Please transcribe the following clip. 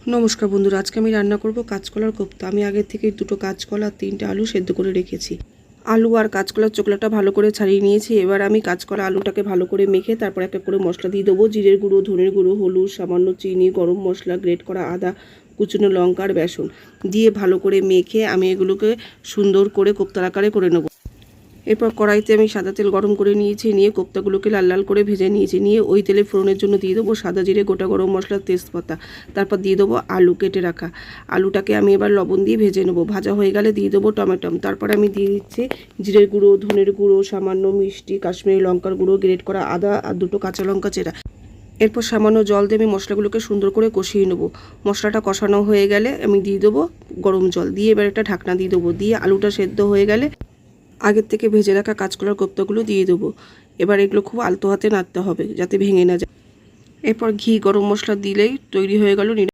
নমস্কার বন্ধুরা, আজকে আমি রান্না করব কাঁচকলার কোপ্তা। আমি আগের থেকে দুটো কাঁচকলা আর 3টে আলু সেদ্ধ করে রেখেছি। আলু আর কাঁচকলার চোকলাটা ভালো করে ছাড়িয়ে নিয়েছি। এবার আমি কাঁচকলা আলুটাকে ভালো করে মেখে তারপর একটা করে মশলা দিয়ে দেবো। জিরের গুঁড়ো, ধনের গুঁড়ো, হলুদ, সামান্য চিনি, গরম মশলা, গ্রেট করা আদা, কুচনো লঙ্কা আর বেসন দিয়ে ভালো করে মেখে আমি এগুলোকে সুন্দর করে কোপ্তার আকারে করে নেব। এরপর কড়াইতে আমি সাদা তেল গরম করে নিয়েছি, নিয়ে কোপ্তাগুলোকে লাল লাল করে ভেজে নিয়েছি। নিয়ে ওই তেলে ফোড়নের জন্য দিয়ে দেবো সাদা জিরে, গোটা গরম মশলা, তেজপাতা। তারপর দিয়ে দেবো আলু কেটে রাখা। আলুটাকে আমি এবার লবণ দিয়ে ভেজে নেবো। ভাজা হয়ে গেলে দিয়ে দেবো টমেটো। তারপর আমি দিয়ে দিচ্ছি জিরের গুঁড়ো, ধনের গুঁড়ো, সামান্য মিষ্টি, কাশ্মীরি লঙ্কার গুঁড়ো, গ্রেট করা আদা আর দুটো কাঁচা লঙ্কা চেরা। এরপর সামান্য জল দিয়ে আমি মশলাগুলোকে সুন্দর করে কষিয়ে নেবো। মশলাটা কষানো হয়ে গেলে আমি দিয়ে দেবো গরম জল, দিয়ে এবার একটা ঢাকনা দিয়ে দেবো। দিয়ে আলুটা সেদ্ধ হয়ে গেলে আগের থেকে ভেজে রাখা কাঁচকলার কোপ্তাগুলো দিয়ে দেবো। এবার এগুলো খুব আলতো হাতে নাড়তে হবে যাতে ভেঙে না যায়। এরপর ঘি, গরম মশলা দিলেই তৈরি হয়ে গেল